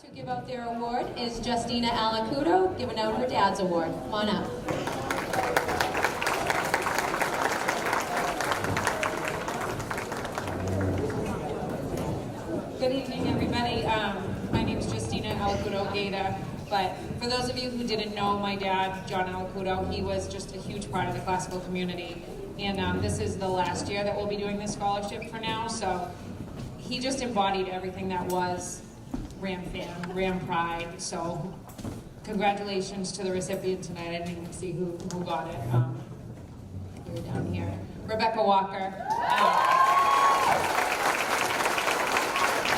To give out their award is Justina Alacudo, giving out her dad's award. Come on up. Good evening, everybody. My name is Justina Alacudo Gaeta, but for those of you who didn't know my dad, John Alacudo, he was just a huge part of the classical community, and this is the last year that we'll be doing this scholarship for now, so he just embodied everything that was Ram fan, Ram pride, so congratulations to the recipient tonight. I didn't even see who got it. You're down here. Rebecca Walker. I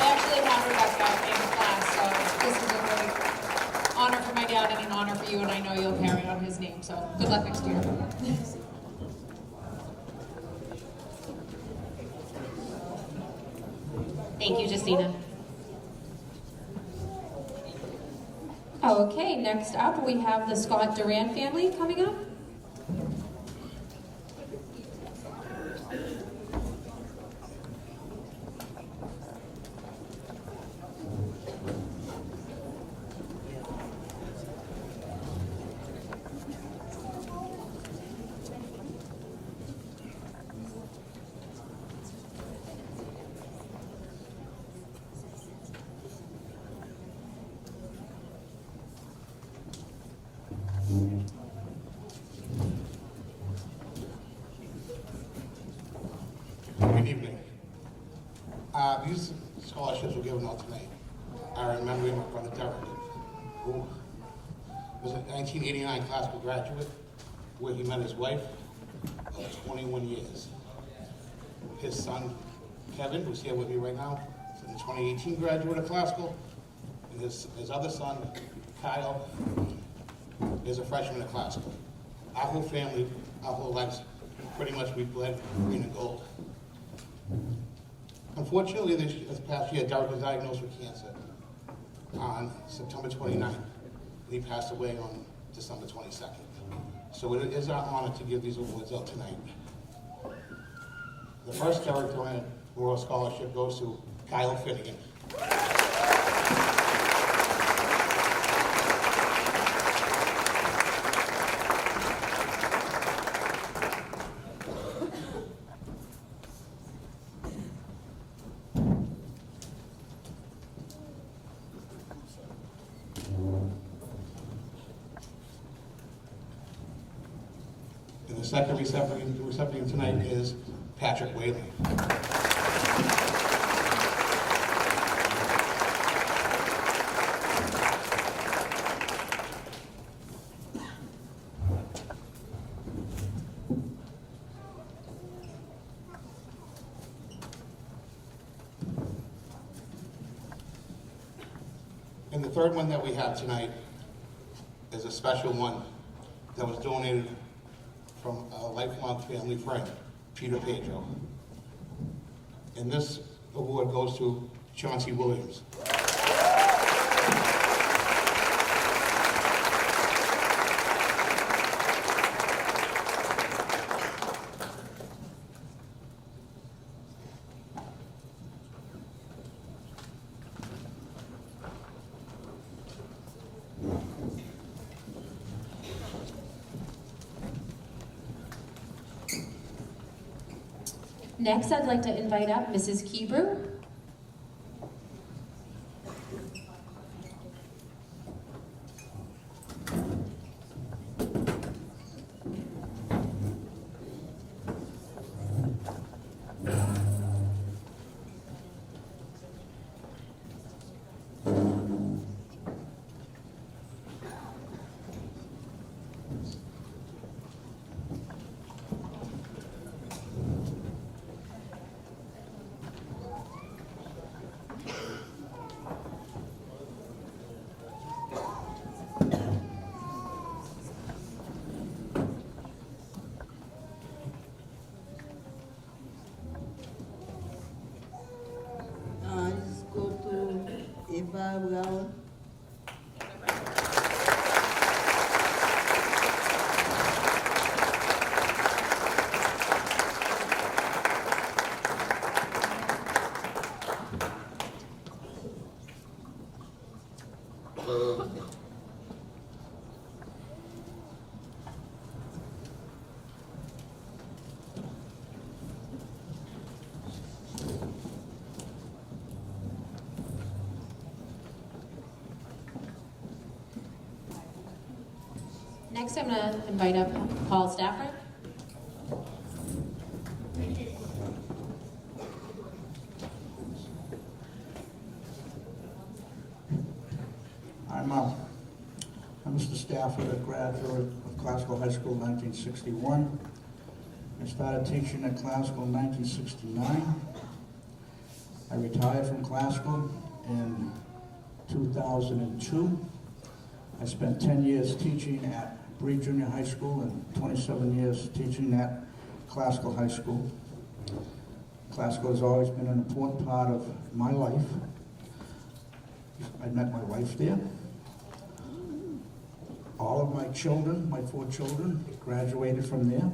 actually have Rebecca in class, so this is a great honor for my dad and an honor for you, and I know you'll carry on his name, so good luck next year. Thank you, Justina. Okay, next up we have the Scott Duran family coming up. Good evening. These scholarships were given out tonight. I remember him from the Derek, who was a 1989 classical graduate, where he met his wife of 21 years. His son, Kevin, who's here with me right now, is a 2018 graduate of classical, and his other son, Kyle, is a freshman at classical. Our whole family, our whole lives, pretty much we bled green and gold. Unfortunately, this past year, Derek was diagnosed with cancer on September 29th, and he passed away on December 22nd. So it is our honor to give these awards out tonight. The first Derek Duran Memorial Scholarship goes to Kyle Finnegan. And the second recipient tonight is Patrick Whaley. And the third one that we have tonight is a special one that was donated from a lifelong family friend, Peter Pedro. And this award goes to Chauncey Williams. Next, I'd like to invite up Mrs. Kebrew. Brown. Next, I'm going to invite up Paul Stafford. I'm Mr. Stafford, a graduate of Classical High School in 1961. I started teaching at Classical in 1969. I retired from Classical in 2002. I spent 10 years teaching at Bree Junior High School and 27 years teaching at Classical High School. Classical has always been an important part of my life. I met my wife there. All of my children, my 4 children, graduated from there.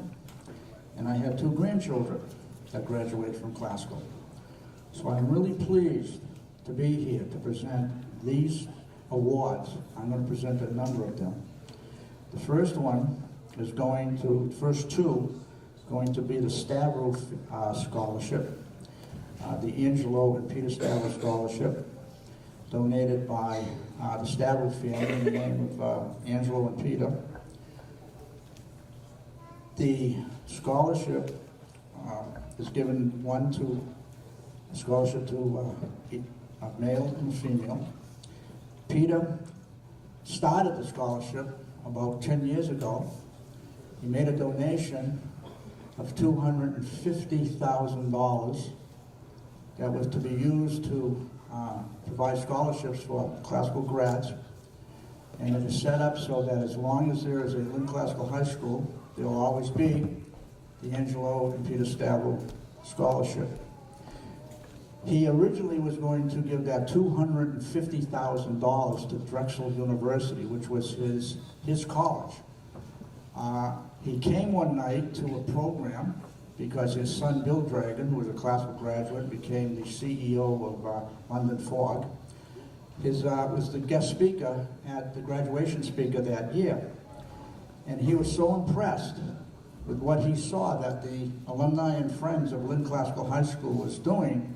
And I have 2 grandchildren that graduated from Classical. So I'm really pleased to be here to present these awards. I'm going to present a number of them. The first one is going to, the first 2, going to be the Stavro Scholarship, the Angelo and Peter Stavro Scholarship, donated by the Stavro family in the name of Angelo and Peter. The scholarship is given a scholarship to a male and a female. Peter started the scholarship about 10 years ago. He made a donation of $250,000 that was to be used to provide scholarships for classical grads. And it is set up so that as long as there is a Lynn Classical High School, there will always be the Angelo and Peter Stavro Scholarship. He originally was going to give that $250,000 to Drexel University, which was his college. He came one night to a program because his son, Bill Dragon, who was a classical graduate, became the CEO of London Fog. Was the guest speaker at the graduation speaker that year. And he was so impressed with what he saw that the alumni and friends of Lynn Classical High School was doing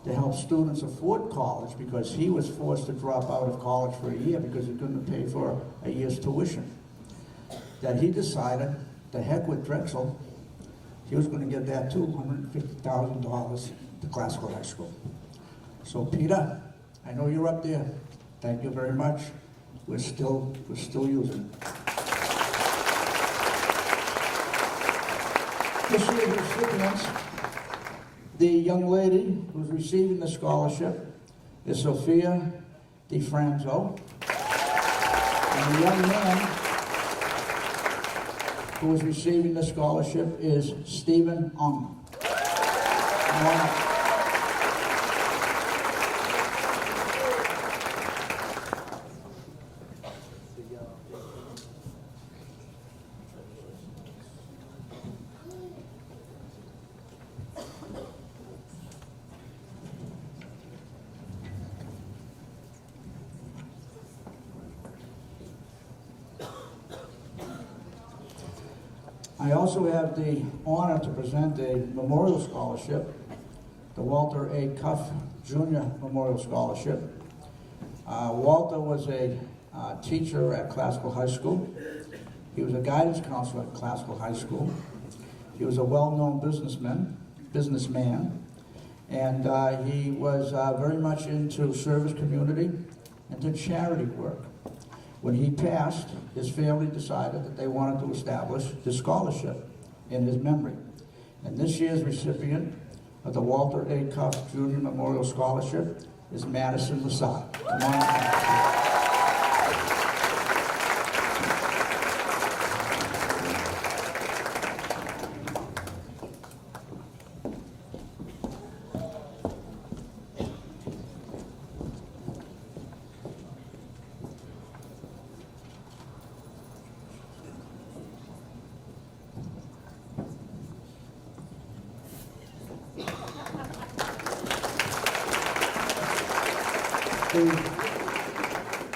to help students afford college, because he was forced to drop out of college for a year because he couldn't pay for a year's tuition, that he decided, to heck with Drexel, he was going to give that $250,000 to Classical High School. So Peter, I know you're up there. Thank you very much. We're still using it. This year's recipients, the young lady who's receiving the scholarship is Sophia DiFranzo, and the young man who is receiving the scholarship is Stephen Ung. I also have the honor to present a memorial scholarship, the Walter A. Cuff Jr. Memorial Scholarship. Walter was a teacher at Classical High School. He was a guidance counselor at Classical High School. He was a well-known businessman, and he was very much into service community and did charity work. When he passed, his family decided that they wanted to establish this scholarship in his memory. And this year's recipient of the Walter A. Cuff Jr. Memorial Scholarship is Madison Lasada. Come on up.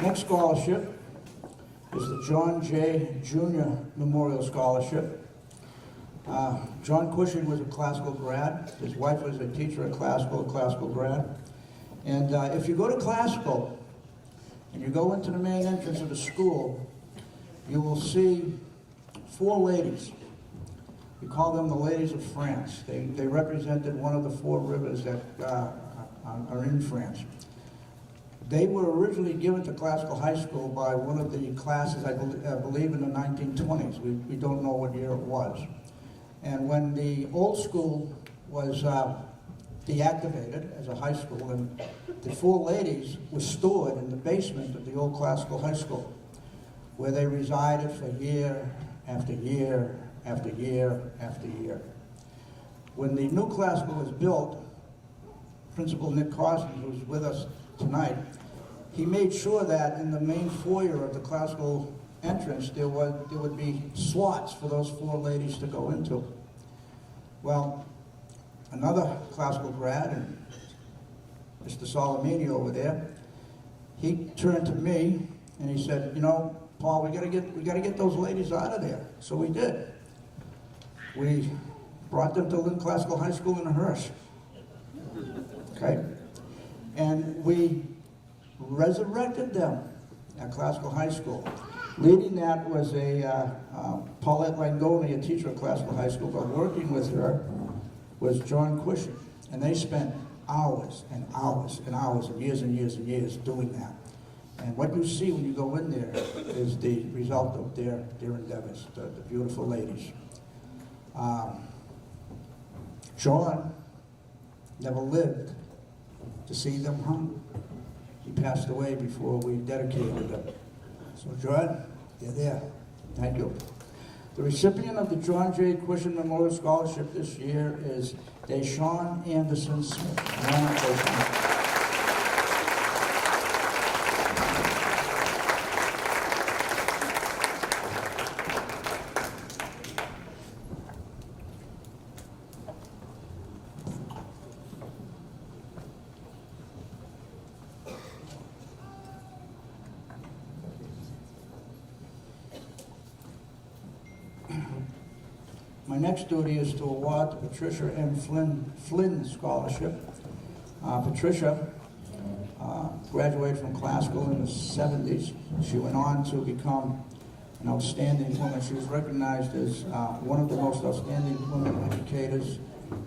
Next scholarship is the John J. Jr. Memorial Scholarship. John Cushing was a classical grad. His wife was a teacher at classical grad. And if you go to classical, and you go into the main entrance of the school, you will see 4 ladies. We call them the Ladies of France. They represented one of the 4 rivers that are in France. They were originally given to classical high school by one of the classes, I believe in the 1920s. We don't know what year it was. And when the old school was deactivated as a high school, and the 4 ladies were stored in the basement of the old classical high school, where they resided for year after year after year after year. When the new classical was built, Principal Nick Carson, who's with us tonight, he made sure that in the main foyer of the classical entrance there would be slots for those 4 ladies to go into. Well, another classical grad, and Mr. Salamini over there, he turned to me and he said, "You know, Paul, we gotta get those ladies out of there." So we did. We brought them to Lynn Classical High School in a hearse. Okay? And we resurrected them at Classical High School. Leading that was Paulette Langoni, a teacher at Classical High School, but working with her was John Cushing. And they spent hours and hours and hours and years and years and years doing that. And what you see when you go in there is the result of their endeavors, the beautiful ladies. John never lived to see them hung. He passed away before we dedicated them. So John, you're there. Thank you. The recipient of the John J. Cushing Memorial Scholarship this year is Deshawn Anderson Smith. My next duty is to award the Patricia M. Flynn Scholarship. Patricia graduated from classical in the 70s. She went on to become an outstanding woman. She was recognized as one of the most outstanding women educators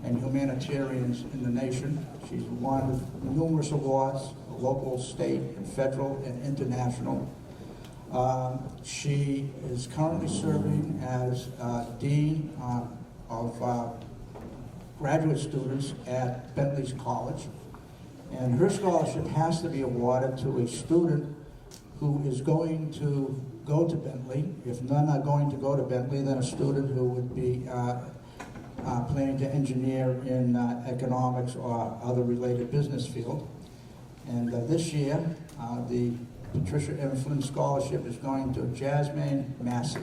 and humanitarians in the nation. She's won numerous awards, local, state, and federal, and international. She is currently serving as Dean of Graduate Students at Bentley's College. And her scholarship has to be awarded to a student who is going to go to Bentley. If none are going to go to Bentley, then a student who would be planning to engineer in economics or other related business field. And this year, the Patricia M. Flynn Scholarship is going to Jasmine Massey.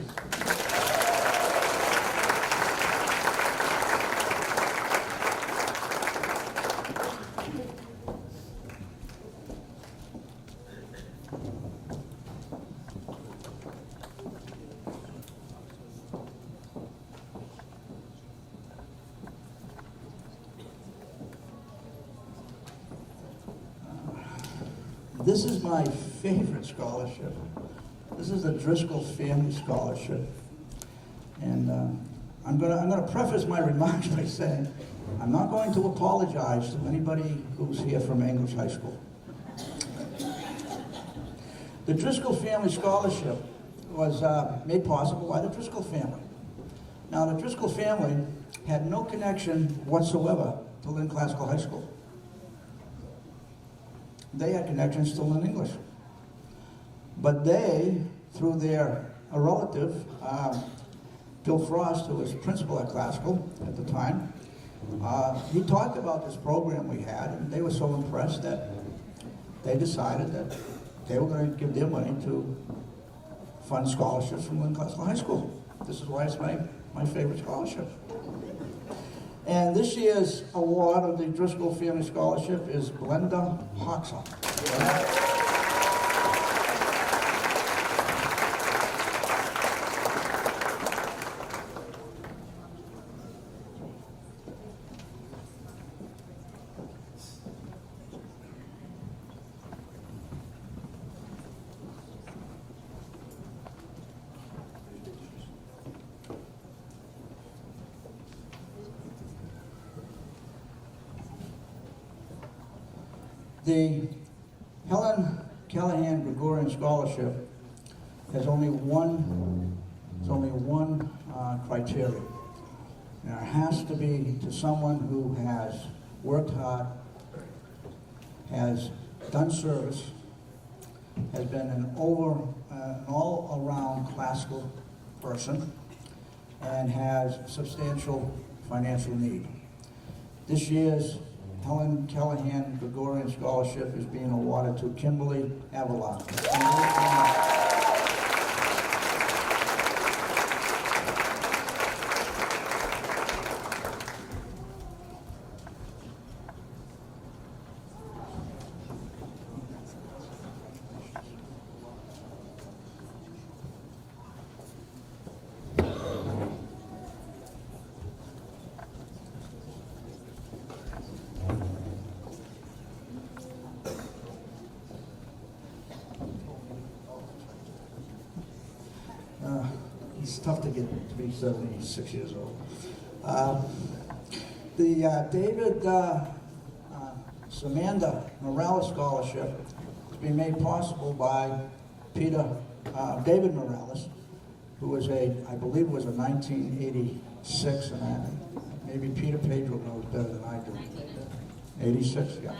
This is my favorite scholarship. This is the Driscoll Family Scholarship. And I'm gonna preface my remarks by saying I'm not going to apologize to anybody who's here from English High School. The Driscoll Family Scholarship was made possible by the Driscoll family. Now, the Driscoll family had no connection whatsoever to Lynn Classical High School. They had connections to Lynn English. But they, through a relative, Bill Frost, who was principal at Classical at the time, he talked about this program we had, and they were so impressed that they decided that they were going to give their money to fund scholarships from Lynn Classical High School. This is why it's my favorite scholarship. And this year's award of the Driscoll Family Scholarship is Glenda Hoxha. The Helen Callahan Gregorian Scholarship has only one criteria. Now, it has to be to someone who has worked hard, has done service, has been an all-around classical person, and has substantial financial need. This year's Helen Callahan Gregorian Scholarship is being awarded to Kimberly Avalon. It's tough to get to be 76 years old. The David Samanda Morales Scholarship has been made possible by David Morales, who was I believe was a 1986, and maybe Peter Pedro knows better than I do. 86, yeah.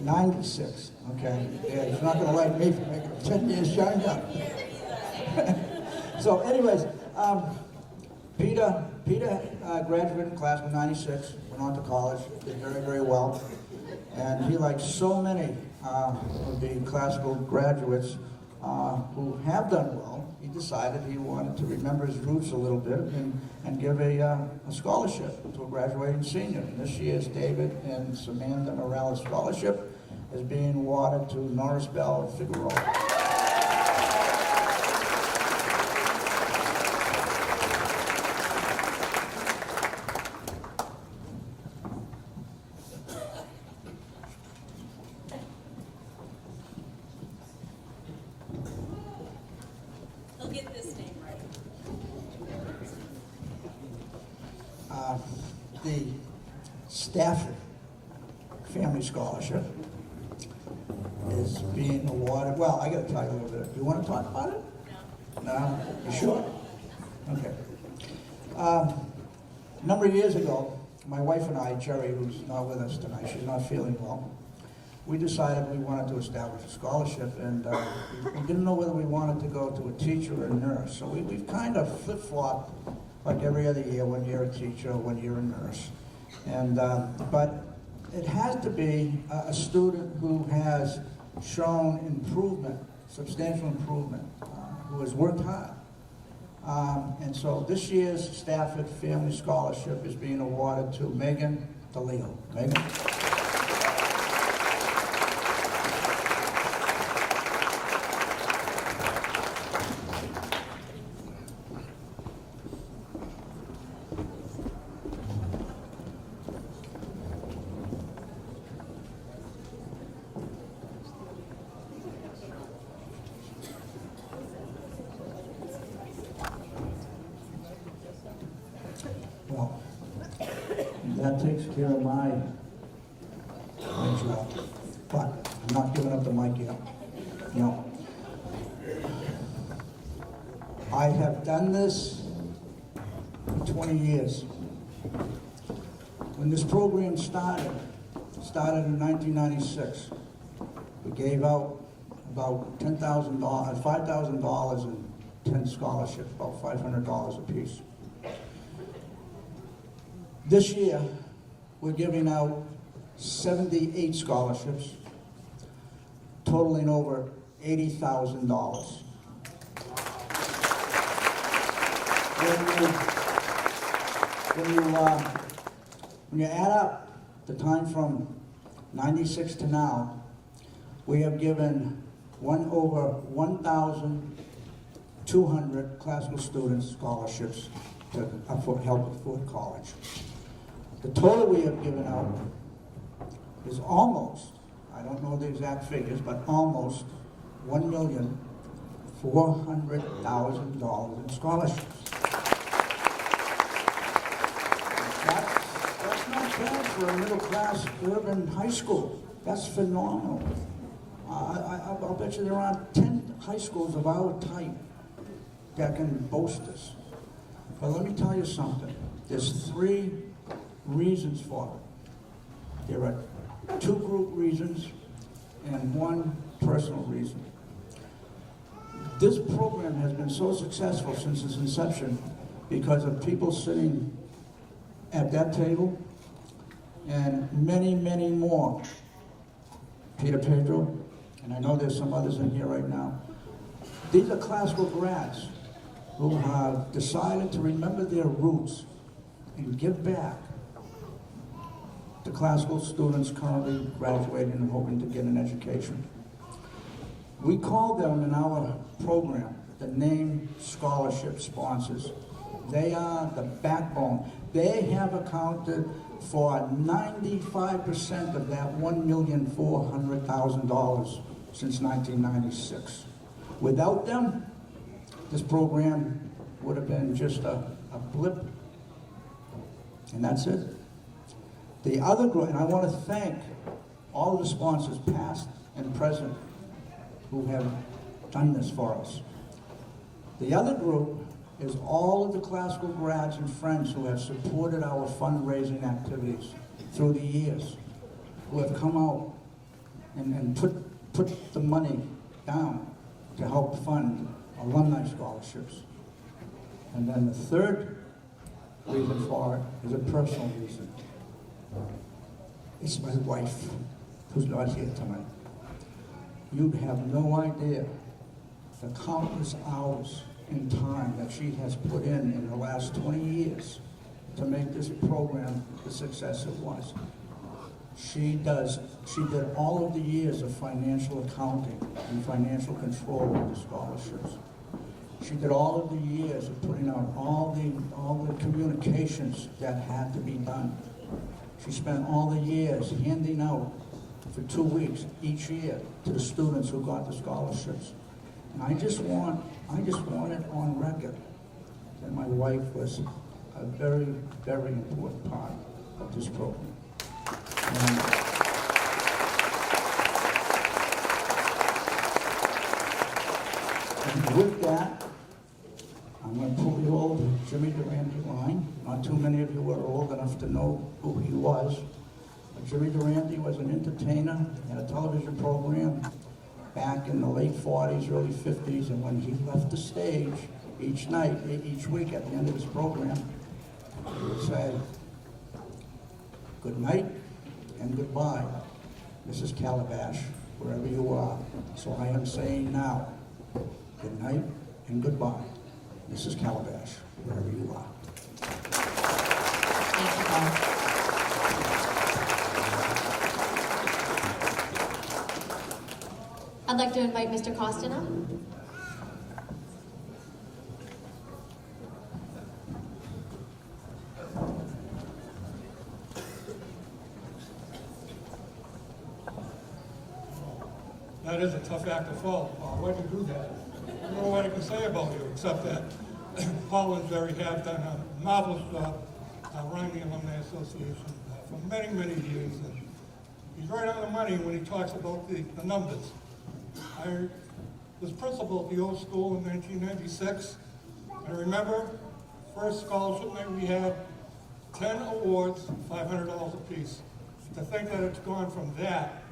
96, okay. Yeah, he's not going to like me for making 10 years younger. So anyways, Peter graduated in class of 96, went on to college, did very, very well. And he, like so many of the classical graduates who have done well, he decided he wanted to remember his roots a little bit and give a scholarship to a graduating senior. And this year's David and Samantha Morales Scholarship is being awarded to Norris Bell of Figueroa. He'll get this name right. The Stafford Family Scholarship is being awarded. Well, I got to tell you a little bit. Do you want to talk about it? No. No? You sure? Okay. A number of years ago, my wife and I, Jerry, who's not with us tonight, she's not feeling well, we decided we wanted to establish a scholarship, and we didn't know whether we wanted to go to a teacher or a nurse. So we've kind of flip-flopped like every other year, one year a teacher, one year a nurse. And, but it has to be a student who has shown improvement, substantial improvement, who has worked hard. And so this year's Stafford Family Scholarship is being awarded to Megan DeLeo. Megan? Well, that takes care of my job, but I'm not giving up the mic yet. No. I have done this for 20 years. When this program started in 1996, we gave out about $10,000, $5,000 in 10 scholarships, about $500 apiece. This year, we're giving out 78 scholarships, totaling over $80,000. When you add up the time from 96 to now, we have given over 1,200 classical students scholarships to help afford college. The total we have given out is almost, I don't know the exact figures, but almost $1,400,000 in scholarships. That's not bad for a middle-class urban high school. That's phenomenal. I'll bet you there aren't 10 high schools of our type that can boast this. But let me tell you something. There's 3 reasons for it. There are 2 group reasons and 1 personal reason. This program has been so successful since its inception because of people sitting at that table and many, many more. Peter Pedro, and I know there's some others in here right now. These are classical grads who have decided to remember their roots and give back to classical students currently graduating and hoping to get an education. We call them in our program the named scholarship sponsors. They are the backbone. They have accounted for 95% of that $1,400,000 since 1996. Without them, this program would have been just a blip. And that's it. The other group, and I want to thank all of the sponsors, past and present, who have done this for us. The other group is all of the classical grads and friends who have supported our fundraising activities through the years, who have come out and put the money down to help fund alumni scholarships. And then the third reason for it is a personal reason. It's my wife, who's not here tonight. You have no idea the countless hours in time that she has put in the last 20 years to make this program the success it was. She did all of the years of financial accounting and financial control of the scholarships. She did all of the years of putting out all the communications that had to be done. She spent all the years handing out for 2 weeks each year to the students who got the scholarships. And I just want it on record that my wife was a very, very important part of this program. And with that, I'm going to pull the old Jimmy Durante line. Not too many of you are old enough to know who he was. But Jimmy Durante was an entertainer, had a television program back in the late 40s, early 50s, and when he left the stage each night, each week at the end of his program, he would say, "Good night and goodbye, Mrs. Calabash, wherever you are." So I am saying now, good night and goodbye, Mrs. Calabash, wherever you are. Thank you, Bob. I'd like to invite Mr. Costina. That is a tough act to follow, Paul. Why'd you do that? I don't know what I can say about you, except that Paul and Jerry have done a marvelous job running the Alumni Association for many, many years. And he's right on the money when he talks about the numbers. I was principal at the old school in 1996. I remember first scholarship night we had 10 awards, $500 apiece. To think that it's gone from that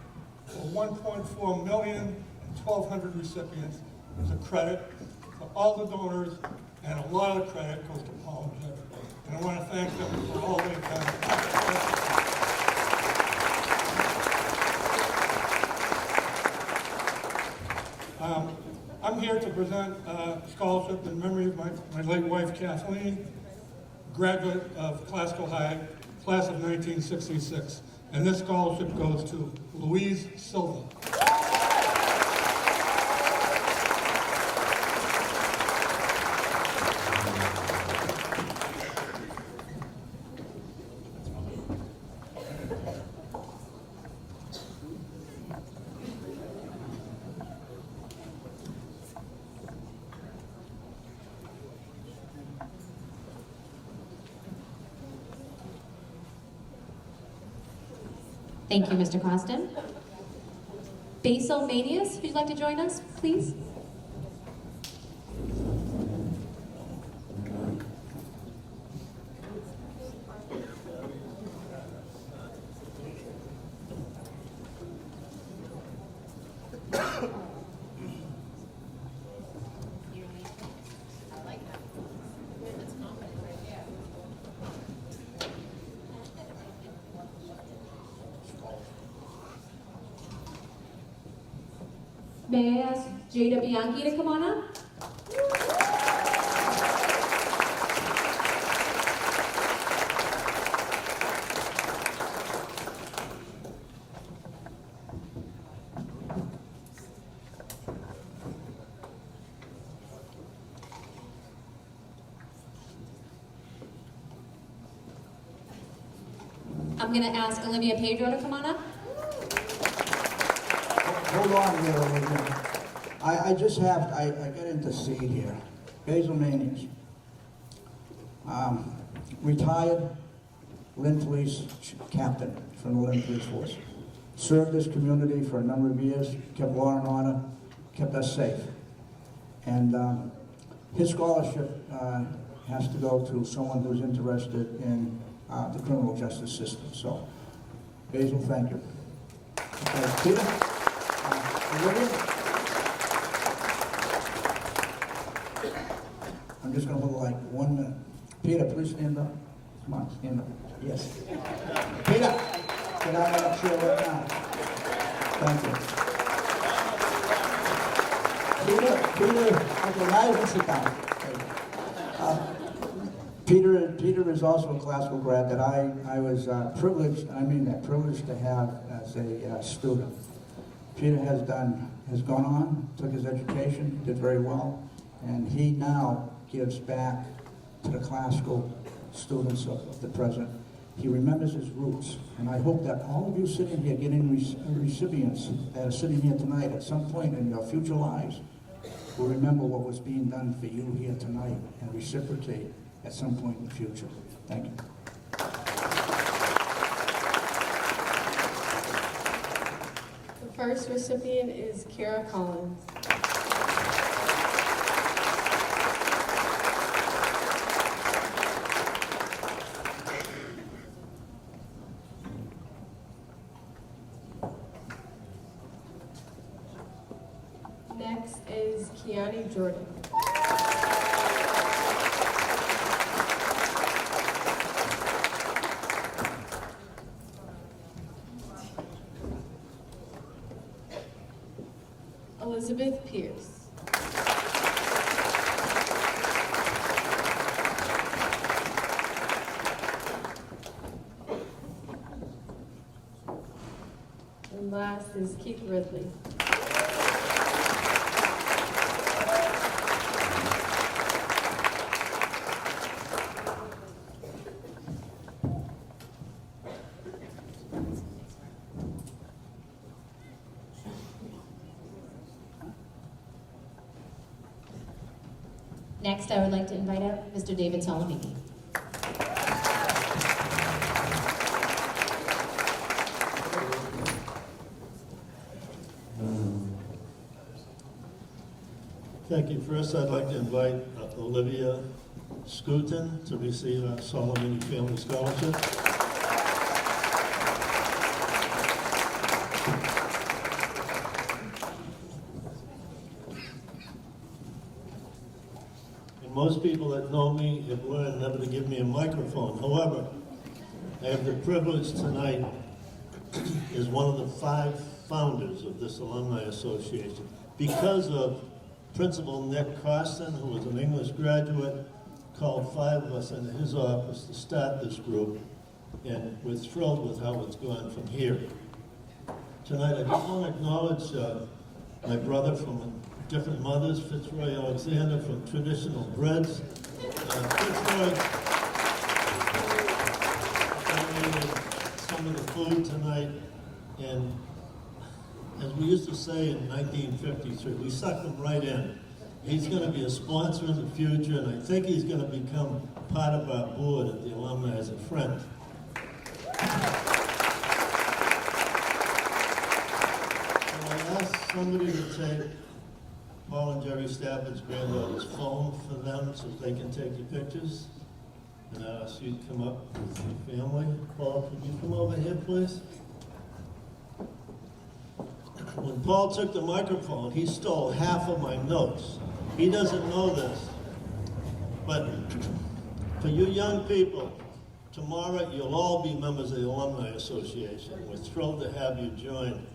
to 1.4 million and 1,200 recipients is a credit for all the donors, and a lot of the credit goes to Paul and Jerry. And I want to thank them for all they've done. I'm here to present a scholarship in memory of my late wife, Kathleen, graduate of Classical High, class of 1966. And this scholarship goes to Louise Silva. Thank you, Mr. Costin. Basil Manius, would you like to join us, please? May I ask Jada Bianchi to come on up? I'm going to ask Olivia Pedro to come on up. Hold on there, Olivia. I just have, I got into seed here. Basil Manius. Retired Lynn Police captain from the Lynn Police Force. Served this community for a number of years, kept law and order, kept us safe. And his scholarship has to go to someone who's interested in the criminal justice system. So, Basil, thank you. Okay, Peter? Olivia? I'm just going to hold like 1 minute. Peter, please stand up. Come on, stand up. Yes. Peter, get out of that chair right now. Thank you. Peter, okay, now you can sit down. Peter is also a classical grad that I was privileged, I mean that, privileged to have as a student. Peter has gone on, took his education, did very well, and he now gives back to the classical students of the present. He remembers his roots, and I hope that all of you sitting here, getting recipients that are sitting here tonight, at some point in your future lives, will remember what was being done for you here tonight and reciprocate at some point in the future. Thank you. The first recipient is Kara Collins. Next is Kiani Jordan. Elizabeth Pierce. And last is Keith Ridley. Next, I would like to invite up Mr. David Salamini. Thank you. First, I'd like to invite Olivia Scruton to receive our Solomon Family Scholarship. And most people that know me have learned never to give me a microphone. However, I have the privilege tonight as one of the 5 founders of this Alumni Association because of Principal Nick Costin, who was an English graduate, called 5 of us into his office to start this group, and we're thrilled with how it's gone from here. Tonight, I just want to acknowledge my brother from different mothers, Fitzroy Alexander from Traditional Breads. Fitzroy donated some of the food tonight, and as we used to say in 1953, we sucked him right in. He's going to be a sponsor in the future, and I think he's going to become part of our board at the Alumni as a friend. So I somebody to take Paul and Jerry Stafford's granddaughter's phone for them so they can take your pictures? And I'll ask you to come up with your family. Paul, could you come over here, please? When Paul took the microphone, he stole half of my notes. He doesn't know this. But for you young people, tomorrow you'll all be members of the Alumni Association. We're thrilled to have you join.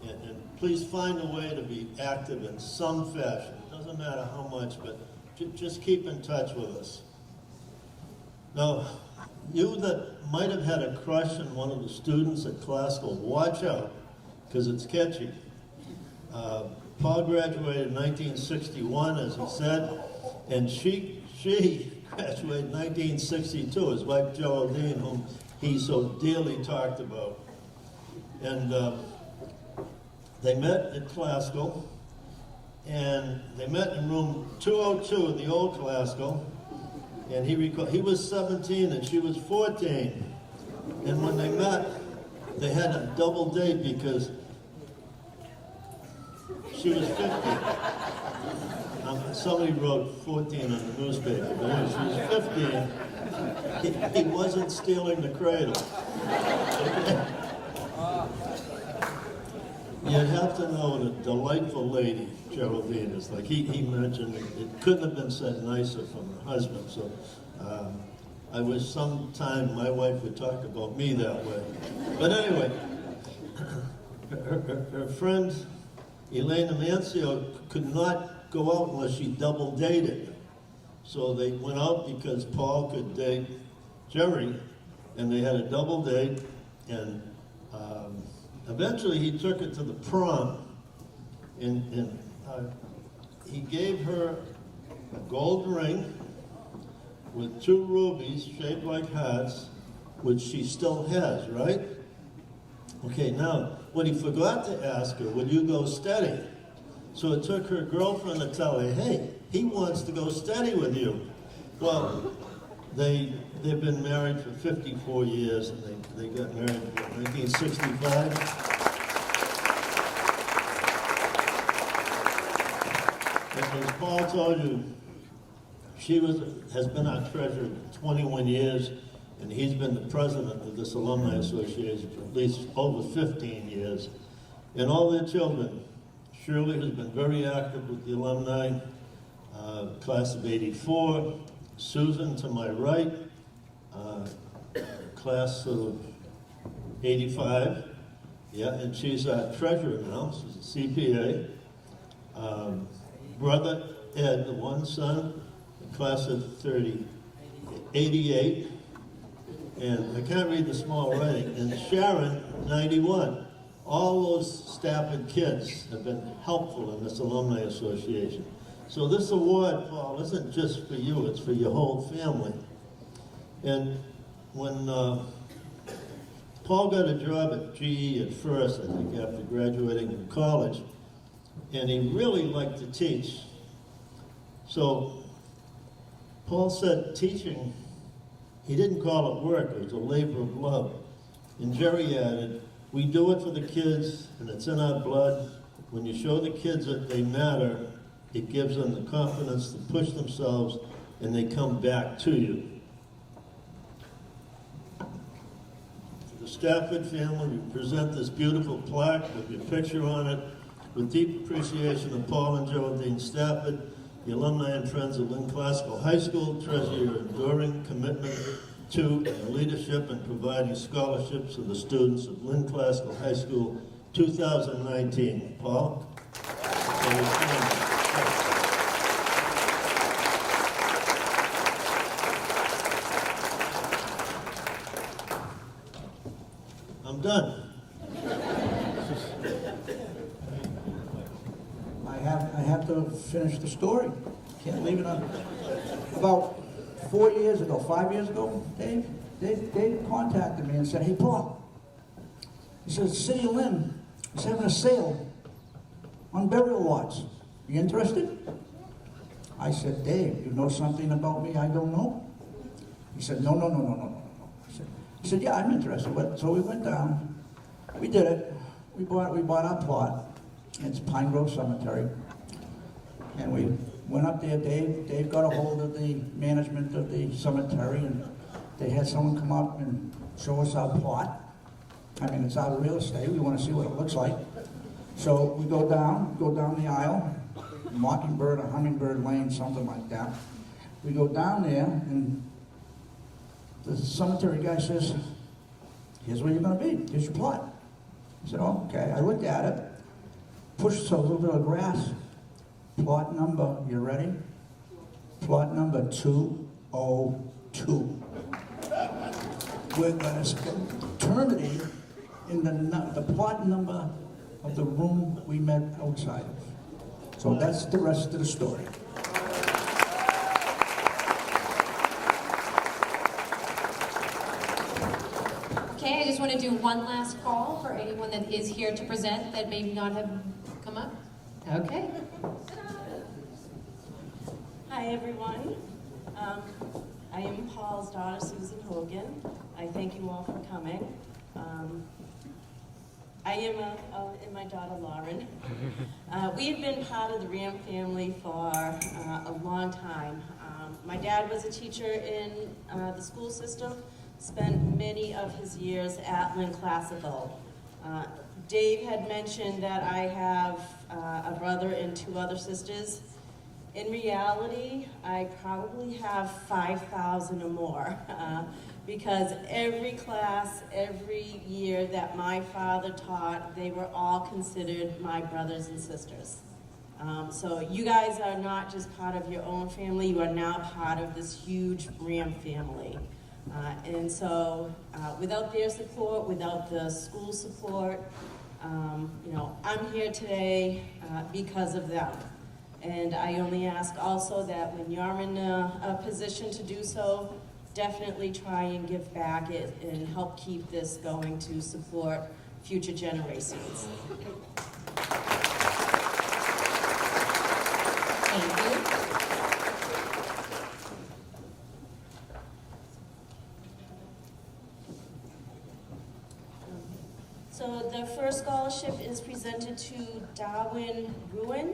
And please find a way to be active in some fashion. It doesn't matter how much, but just keep in touch with us. Now, you that might have had a crush on one of the students at classical, watch out, because it's catchy. Paul graduated in 1961, as he said, and she graduated in 1962, his wife Geraldine, whom he so dearly talked about. And they met at classical, and they met in room 202 in the old classical, and he was 17 and she was 14. And when they met, they had a double date because she was 50. Somebody wrote 14 on the newspaper, but anyway, she was 15. He wasn't stealing the cradle. You'd have to know what a delightful lady Geraldine is. Like he mentioned, it couldn't have been said nicer from her husband. So I wish sometime my wife would talk about me that way. But anyway, her friend Elena Mancio could not go out unless she double dated. So they went out because Paul could date Jerry, and they had a double date, and eventually he took her to the prom, and he gave her a gold ring with 2 rubies shaped like hearts, which she still has, right? Okay, now, what he forgot to ask her, will you go steady? So it took her girlfriend to tell her, hey, he wants to go steady with you. Well, they've been married for 54 years, and they got married in 1965. As Paul told you, she has been our treasurer for 21 years, and he's been the president of this Alumni Association for at least over 15 years. And all their children, Shirley has been very active with the alumni, class of '84, Susan to my right, class of '85, yeah, and she's our treasurer now, she's a CPA. Brother Ed, the one son, class of '88, and I can't read the small writing, and Sharon, 91. All those Stafford kids have been helpful in this Alumni Association. So this award, Paul, isn't just for you, it's for your whole family. And when Paul got a job at GE at first, I think, after graduating from college, and he really liked to teach. So Paul said teaching, he didn't call it work, it was a labor of love. And Jerry added, we do it for the kids, and it's in our blood. When you show the kids that they matter, it gives them the confidence to push themselves, and they come back to you. To the Stafford family, we present this beautiful plaque with your picture on it, with deep appreciation of Paul and Geraldine Stafford, the alumni and friends of Lynn Classical High School, treasure your enduring commitment to and leadership in providing scholarships to the students of Lynn Classical High School 2019. Paul? I'm done. I have to finish the story. Can't leave it on. About 4 years ago, 5 years ago, Dave contacted me and said, hey, Paul, he said, City of Lynn is having a sale on burial lots. You interested? I said, Dave, you know something about me I don't know? He said, no. He said, yeah, I'm interested. So we went down, we did it, we bought our plot, It's Pine Grove Cemetery. And we went up there. Dave got a hold of the management of the cemetery, and they had someone come up and show us our plot. I mean, it's our real estate. We want to see what it looks like. So we go down the aisle, Mockingbird or Hummingbird Lane, something like that. We go down there, and the cemetery guy says, "Here's where you're going to be. Here's your plot." I said, "Oh, okay." I looked at it, pushed a little bit of grass. Plot number, you ready? Plot number 202. We're going to spend eternity in the plot number of the room we met outside of. So that's the rest of the story. Okay, I just want to do one last call for anyone that is here to present that may not have come up. Okay. Hi, everyone. I am Paul's daughter, Susan Hogan. I thank you all for coming. I am and my daughter, Lauren. We have been part of the Ram family for a long time. My dad was a teacher in the school system, spent many of his years at Lynn Classical. Dave had mentioned that I have a brother and 2 other sisters. In reality, I probably have 5,000 or more because every class, every year that my father taught, they were all considered my brothers and sisters. So you guys are not just part of your own family, you are now part of this huge Ram family. And so without their support, without the school support, you know, I'm here today because of them. And I only ask also that when you're in a position to do so, definitely try and give back it and help keep this going to support future generations. Thank you. So the first scholarship is presented to Darwin Rowan.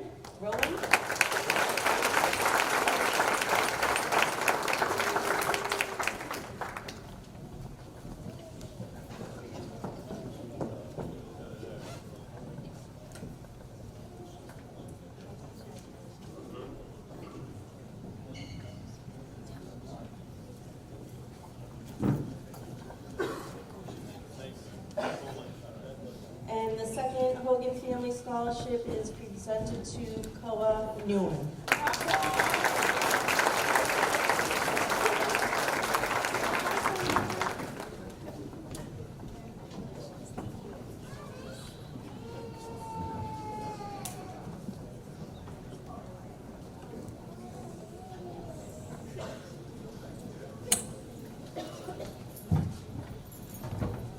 And the second Hogan Family Scholarship is presented to Koa Newman.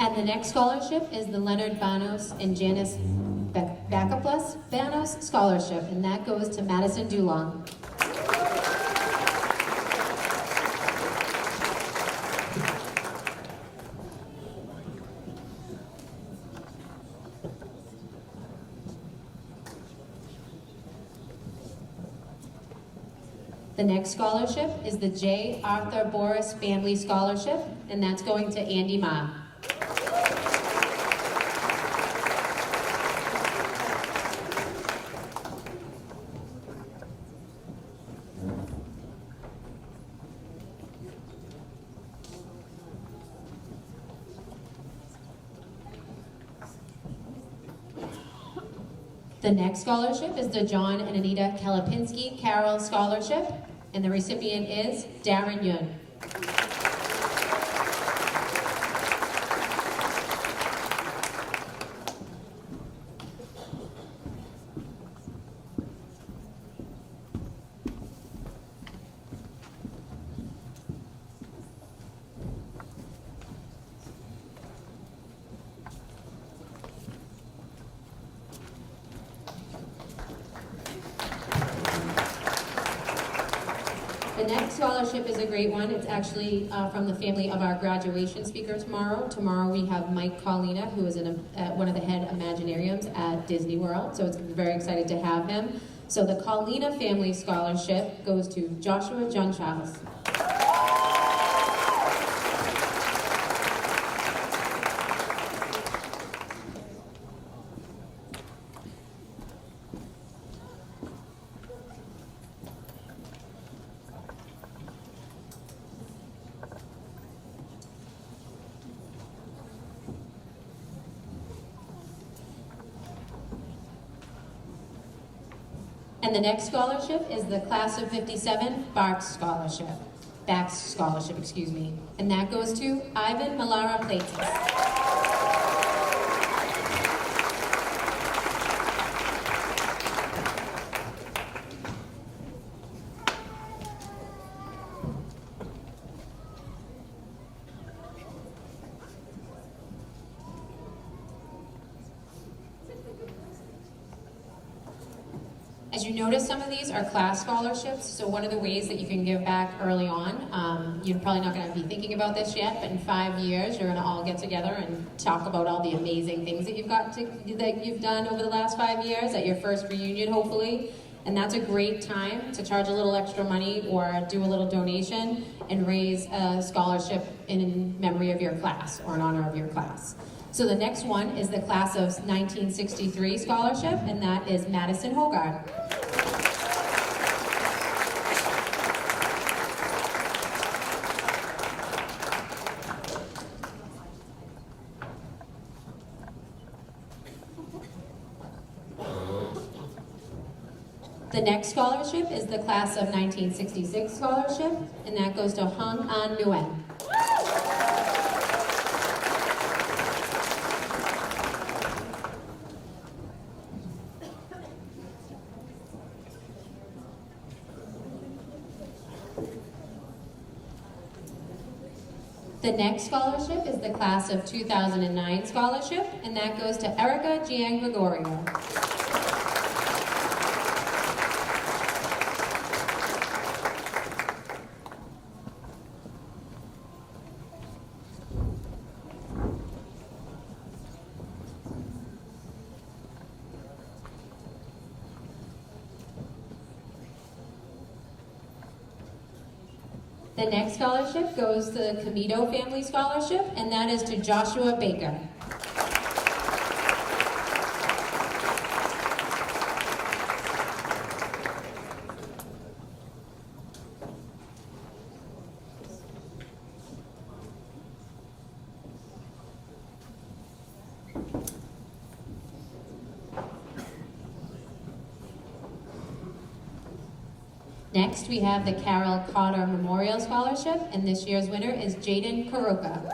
And the next scholarship is the Leonard Banos and Janice Backuplus Banos Scholarship, and that goes to Madison Dulong. The next scholarship is the J. Arthur Boris Family Scholarship, and that's going to Andy Ma. The next scholarship is the John and Anita Kalapinski Carroll Scholarship, and the recipient is Darren Yun. The next scholarship is a great one. It's actually from the family of our graduation speaker tomorrow. Tomorrow we have Mike Colina, who is one of the head Imaginariums at Disney World, so it's very excited to have him. So the Colina Family Scholarship goes to Joshua Junchiles. And the next scholarship is the Class of 57 Bax Scholarship. And that goes to Ivan Malara Plaitis. As you notice, some of these are class scholarships, so one of the ways that you can give back early on, you're probably not going to be thinking about this yet, but in 5 years, you're going to all get together and talk about all the amazing things that you've done over the last 5 years at your first reunion, hopefully. And that's a great time to charge a little extra money or do a little donation and raise a scholarship in memory of your class or in honor of your class. So the next one is the Class of 1963 Scholarship, and that is Madison Hogard. The next scholarship is the Class of 1966 Scholarship, and that goes to Hung An Nguyen. The next scholarship is the Class of 2009 Scholarship, and that goes to Erica Gian Gregorio. The next scholarship goes to the Comito Family Scholarship, and that is to Joshua Baker. Next, we have the Carol Cotter Memorial Scholarship, and this year's winner is Jaden Karuka.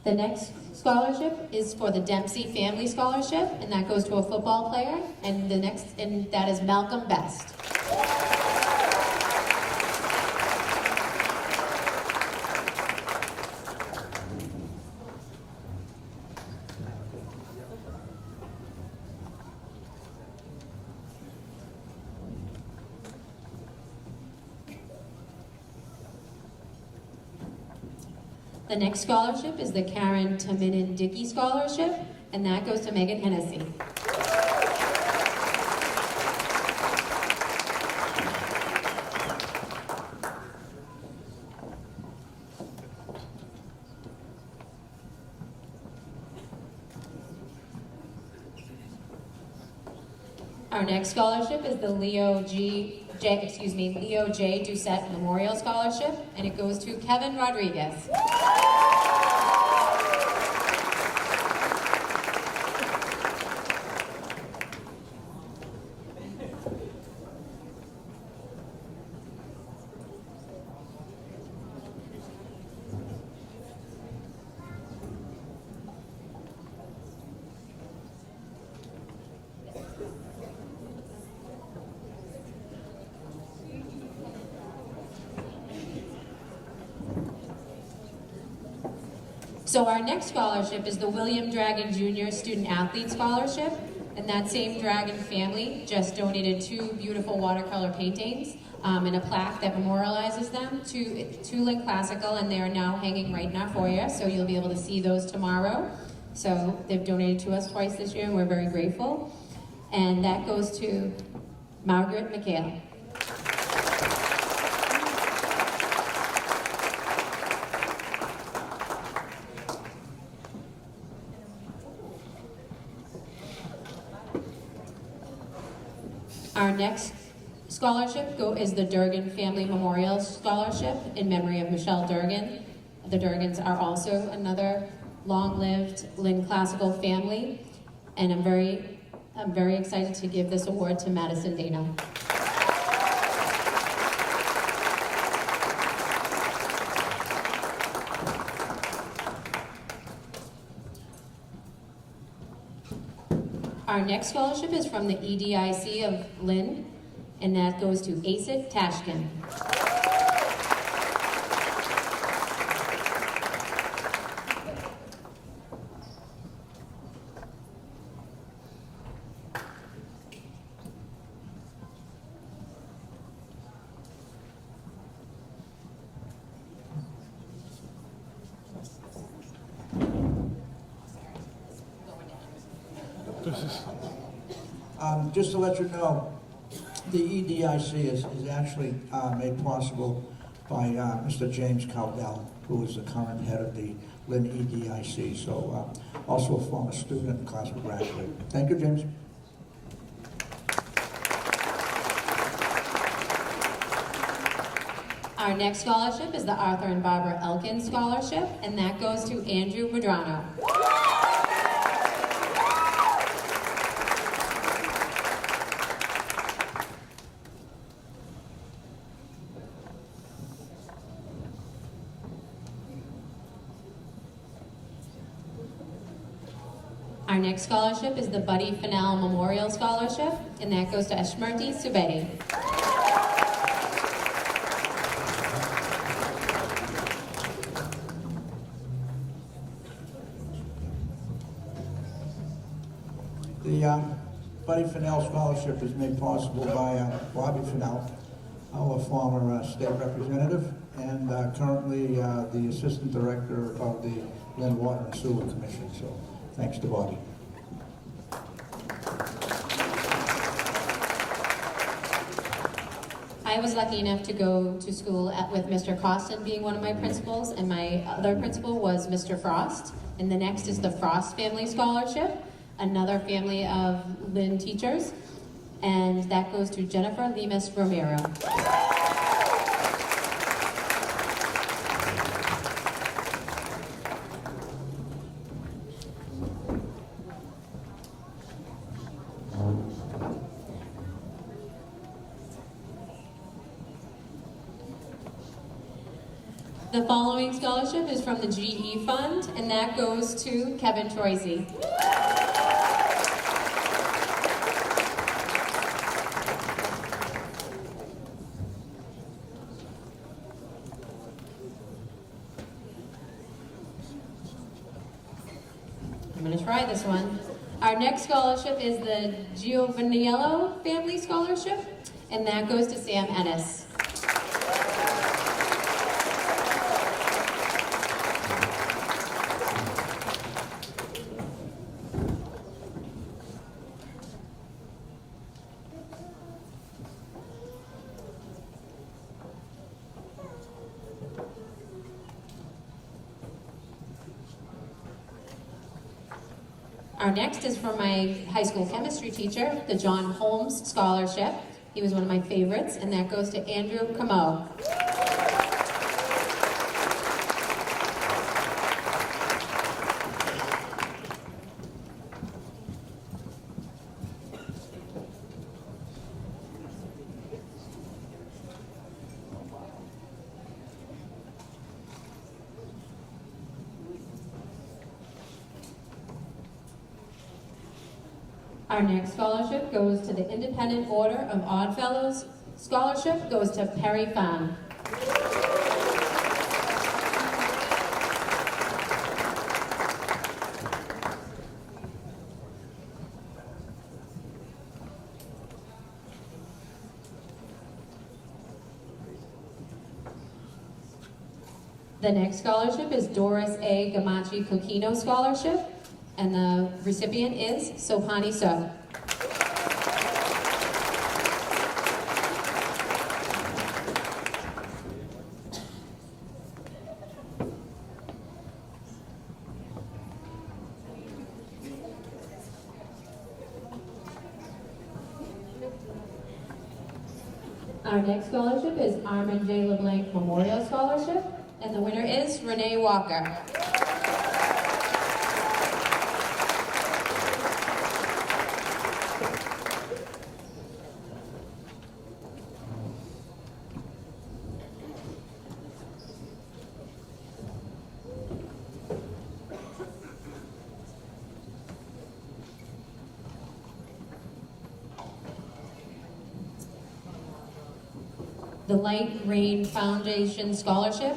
The next scholarship is for the Dempsey Family Scholarship, and that goes to a football player, and that is Malcolm Best. The next scholarship is the Karen Taminin Dickey Scholarship, and that goes to Megan Hennessy. Our next scholarship is the Leo J. Doucette Memorial Scholarship, and it goes to Kevin Rodriguez. So our next scholarship is the William Dragon Jr. Student Athlete Scholarship, and that same Dragon family just donated 2 beautiful watercolor paintings and a plaque that memorializes them to Lynn Classical, and they are now hanging right in our foyer, so you'll be able to see those tomorrow. So they've donated to us twice this year, and we're very grateful. And that goes to Margaret McHale. Our next scholarship is the Durgan Family Memorial Scholarship in memory of Michelle Durgan. The Durgans are also another long-lived Lynn Classical family, and I'm very excited to give this award to Madison Dana. Our next scholarship is from the EDIC of Lynn, and that goes to Asit Tashkin. Just to let you know, the EDIC is actually made possible by Mr. James Cowdell, who is the current head of the Lynn EDIC, so also a former student and classical graduate. Thank you, James. Our next scholarship is the Arthur and Barbara Elkins Scholarship, and that goes to Andrew Madrano. Our next scholarship is the Buddy Fennell Memorial Scholarship, and that goes to Ashmurti Subedi. The Buddy Fennell Scholarship is made possible by Bobby Fennell, our former state representative, and currently the Assistant Director of the Lynn Water and Sewer Commission. So thanks to Bobby. I was lucky enough to go to school with Mr. Costin being one of my principals, and my other principal was Mr. Frost. And the next is the Frost Family Scholarship, another family of Lynn teachers, and that goes to Jennifer Lemus Romero. The following scholarship is from the GE Fund, and that goes to Kevin Troisi. I'm going to try this one. Our next scholarship is the Giovaniello Family Scholarship, and that goes to Sam Ennis. Our next is from my high school chemistry teacher, the John Holmes Scholarship. He was one of my favorites, and that goes to Andrew Camo. Our next scholarship goes to the Independent Order of Odd Fellows. Scholarship goes to Perry Fan. The next scholarship is Doris A. Gamachi Kokino Scholarship, and the recipient is Sohani So. Our next scholarship is Armin J. LeBlanc Memorial Scholarship, and the winner is Renee Walker. The Light Rain Foundation Scholarship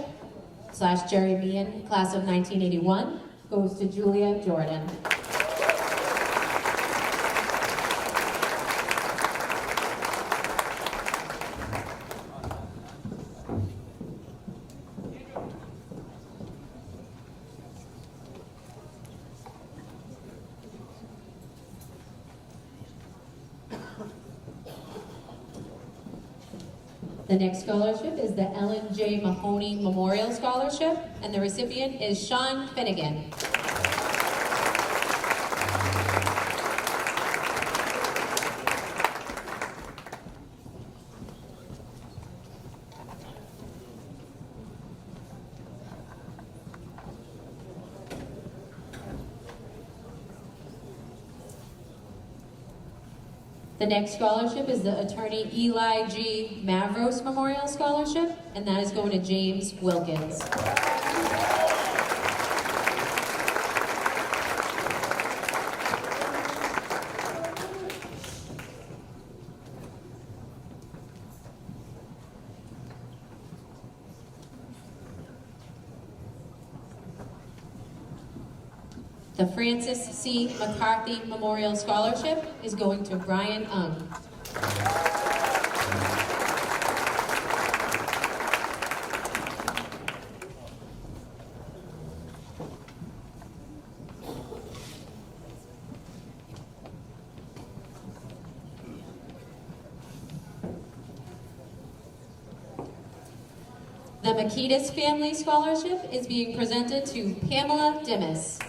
/ Jerry Meehan, class of 1981, goes to Julia Jordan. The next scholarship is the Ellen J. Mahoney Memorial Scholarship, and the recipient is Sean Finnegan. The next scholarship is the Attorney Eli G. Mavros Memorial Scholarship, and that is going to James Wilkins. The Francis C. McCarthy Memorial Scholarship is going to Brian Ung. The Makitas Family Scholarship is being presented to Pamela Dimmis.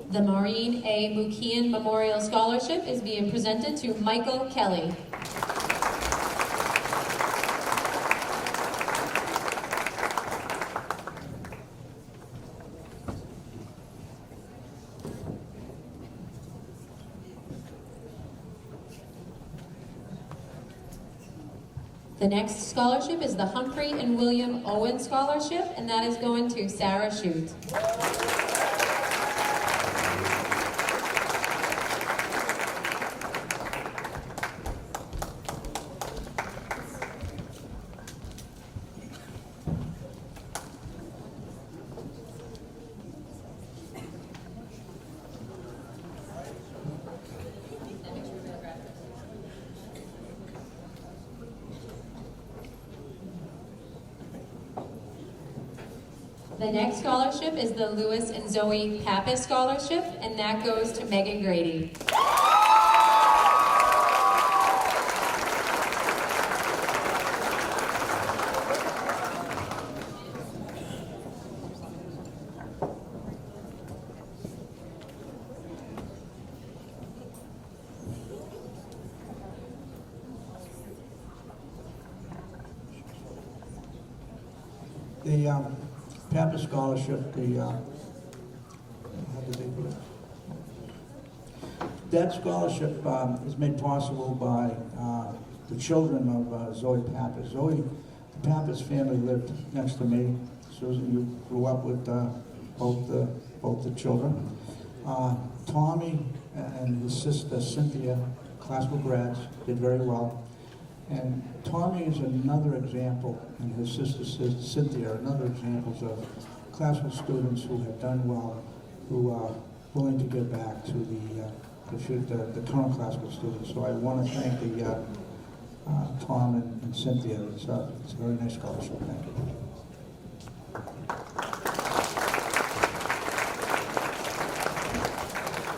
The Maureen A. Mukian Memorial Scholarship is being presented to Michael Kelly. The next scholarship is the Humphrey and William Owen Scholarship, and that is going to Sarah Shute. The next scholarship is the Lewis and Zoe Pappas Scholarship, and that goes to Megan Grady. The Pappas Scholarship, how did they put it? That scholarship is made possible by the children of Zoe Pappas. Zoe, the Pappas family lived next to me. Susan, you grew up with both both the children. Tommy and his sister Cynthia, classical grads, did very well. And Tommy is another example, and his sister Cynthia are another examples of classical students who have done well, who are willing to give back to the current classical students. So I want to thank the Tom and Cynthia. It's a very nice scholarship. Thank you.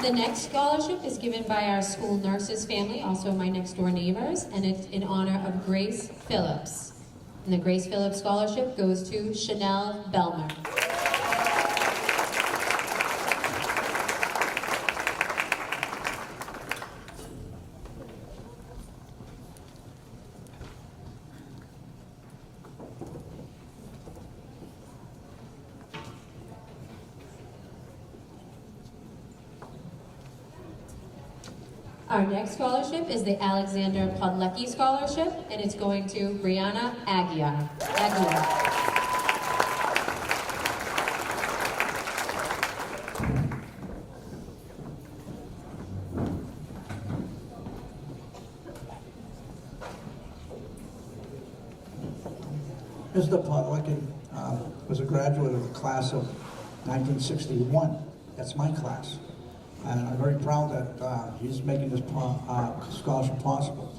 The next scholarship is given by our school nurses family, also my next door neighbors, and it's in honor of Grace Phillips. And the Grace Phillips Scholarship goes to Chanel Belmer. Our next scholarship is the Alexander Podlecki Scholarship, and it's going to Brianna Aguiar. Mr. Podlecki was a graduate of the class of 1961. That's my class. And I'm very proud that he's making this scholarship possible.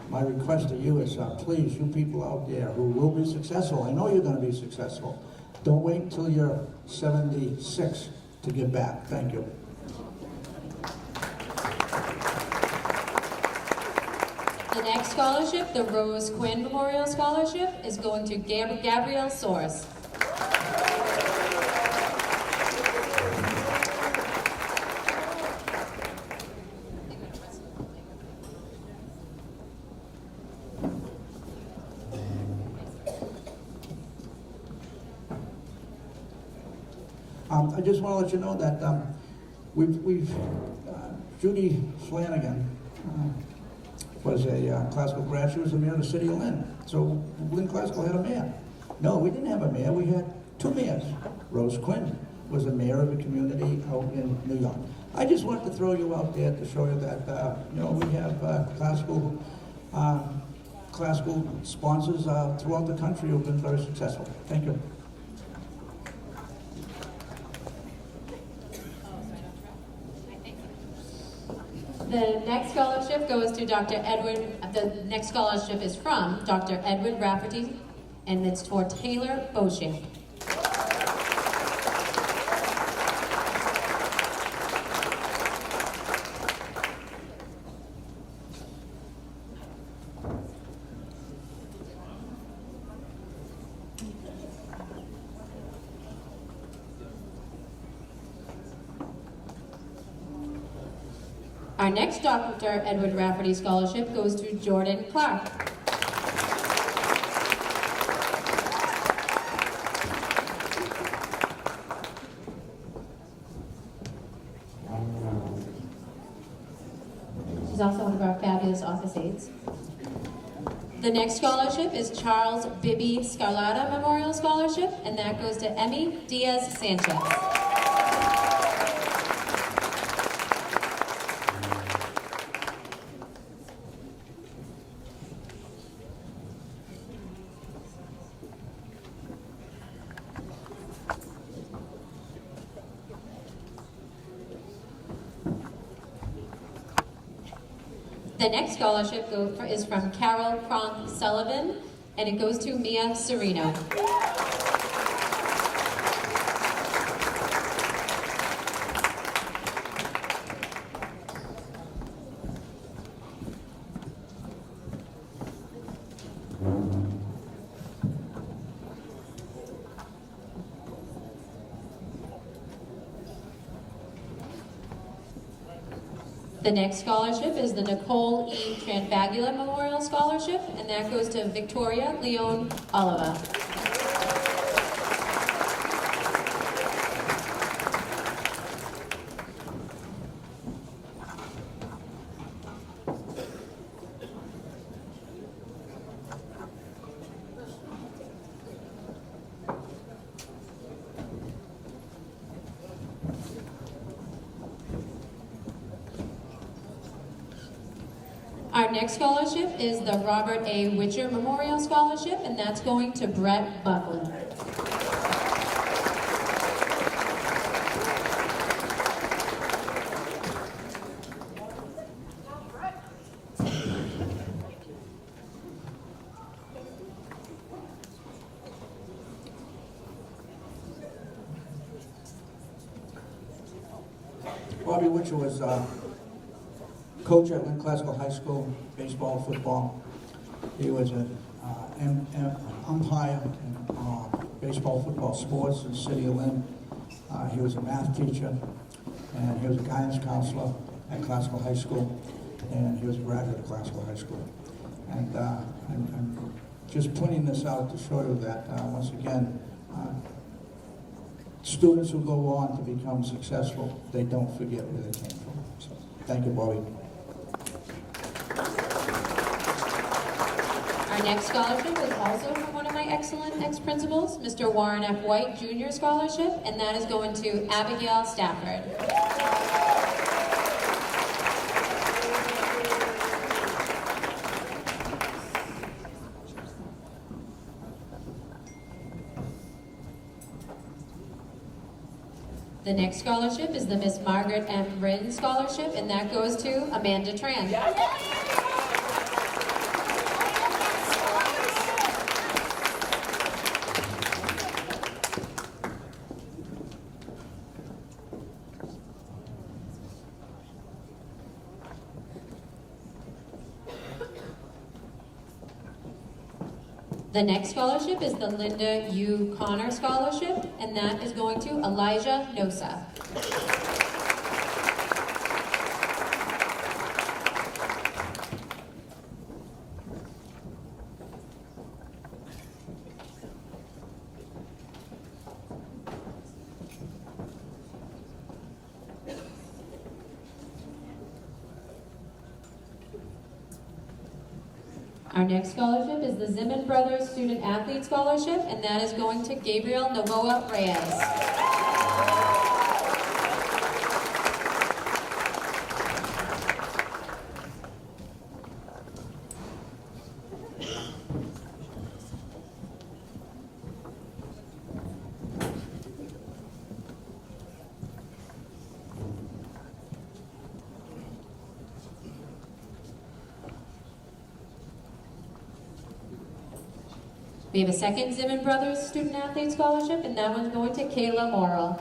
My request to you is, please, you people out there who will be successful, I know you're going to be successful, don't wait until you're 76 to give back. Thank you. The next scholarship, the Rose Quinn Memorial Scholarship, is going to Gabrielle Soares. I just want to let you know that Judy Flanagan was a classical grad. She was the mayor of the city of Lynn. So Lynn Classical had a mayor. No, we didn't have a mayor. We had two mayors. Rose Quinn was the mayor of a community out in New York. I just wanted to throw you out there to show you that we have classical sponsors throughout the country who have been very successful. Thank you. The next scholarship goes to Dr. Edward, the next scholarship is from Dr. Edward Rafferty, and it's for Taylor Beauchamp. Our next Dr. Edward Rafferty Scholarship goes to Jordan Clark. She's also one of our fabulous office aides. The next scholarship is Charles Bibby Scarlata Memorial Scholarship, and that goes to Emmy Diaz Sanchez. The next scholarship is from Carol Kronk Sullivan, and it goes to Mia Serino. The next scholarship is the Nicole E. Tranfagula Memorial Scholarship, and that goes to Victoria Leon Oliva. Our next scholarship is the Robert A. Witcher Memorial Scholarship, and that's going to Brett Buckley. Bobby Witcher was coach at Lynn Classical High School, baseball, football. He was an umpire in baseball, football, sports in the city of Lynn. He was a math teacher, and he was a guidance counselor at Classical High School, and he was a graduate of Classical High School. And I'm just pointing this out to show you that, once again, students who go on to become successful, they don't forget where they came from. So, thank you, Bobby. Our next scholarship is also from one of my excellent ex-principals, Mr. Warren F. White Jr. Scholarship, and that is going to Abigail Stafford. The next scholarship is the Miss Margaret M. Rinn Scholarship, and that goes to Amanda Tran. The next scholarship is the Linda U. Connor Scholarship, and that is going to Elijah Nosa. Our next scholarship is the Zimmern Brothers Student Athlete Scholarship, and that is going to Gabriel Novoa Reyes. We have a second Zimmern Brothers Student Athlete Scholarship, and that one's going to Kayla Morrill.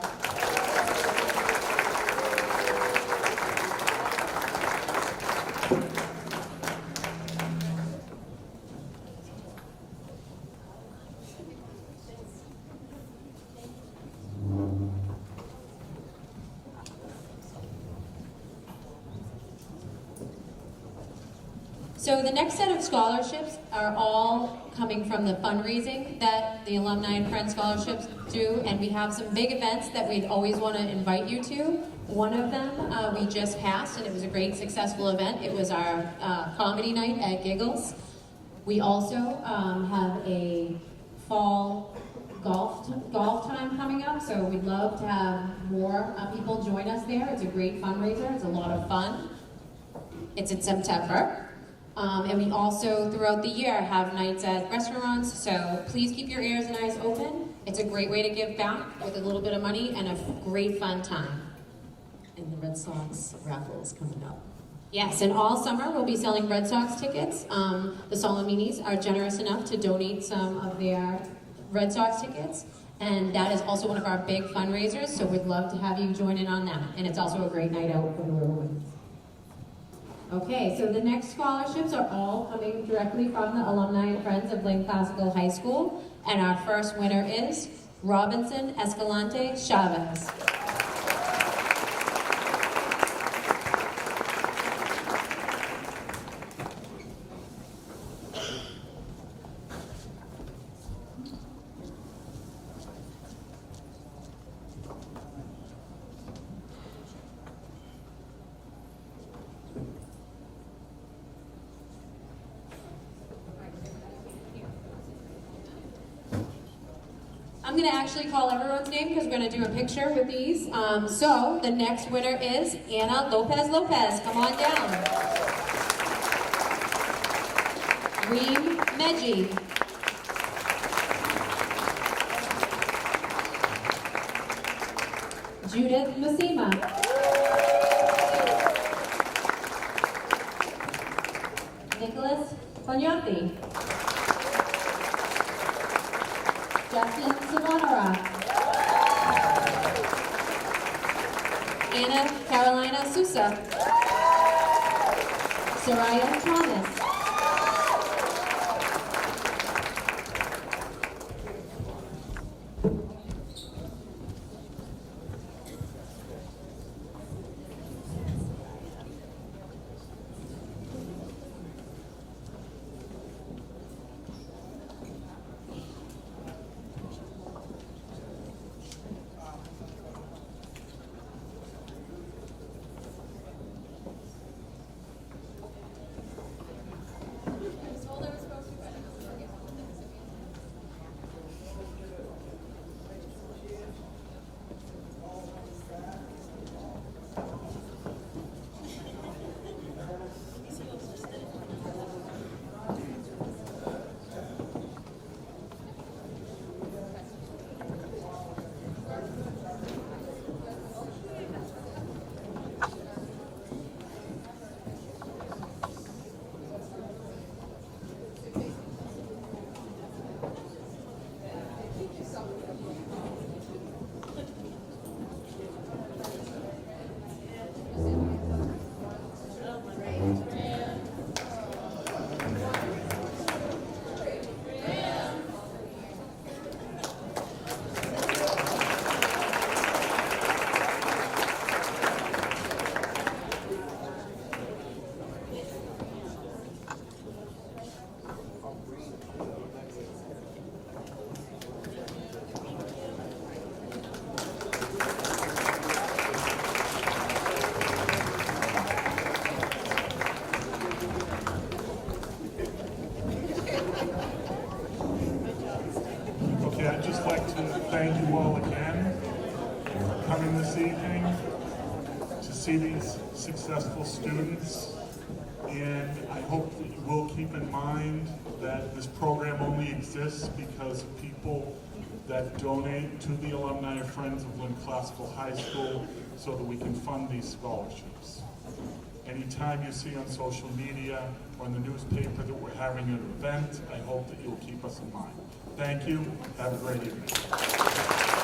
So the next set of scholarships are all coming from the fundraising that the Alumni and Friends Scholarships do, and we have some big events that we'd always want to invite you to. One of them we just passed, and it was a great, successful event. It was our comedy night at Giggles. We also have a fall golf time coming up, so we'd love to have more people join us there. It's a great fundraiser. It's a lot of fun. It's in September. And we also, throughout the year, have nights at restaurants, so please keep your ears and eyes open. It's a great way to give back with a little bit of money and a great fun time. And the Red Sox raffle is coming up. Yes, and all summer we'll be selling Red Sox tickets. The Solominis are generous enough to donate some of their Red Sox tickets, and that is also one of our big fundraisers, so we'd love to have you join in on that. And it's also a great night out for the little ones. Okay, so the next scholarships are all coming directly from the Alumni and Friends of Lynn Classical High School. And our first winner is Robinson Escalante Chavez. I'm going to actually call everyone's name because we're going to do a picture with these. So the next winner is Anna Lopez Lopez. Come on down. Reem Meji. Judith Masima. Nicholas Pagnotti. Justin Savonara. Anna Carolina Sousa. Soraya Thomas. Okay, I'd just like to thank you all again for coming this evening to see these successful students. And I hope that you will keep in mind that this program only exists because of people that donate to the Alumni of Friends of Lynn Classical High School so that we can fund these scholarships. Anytime you see on social media or in the newspaper that we're having an event, I hope that you'll keep us in mind. Thank you. Have a great evening.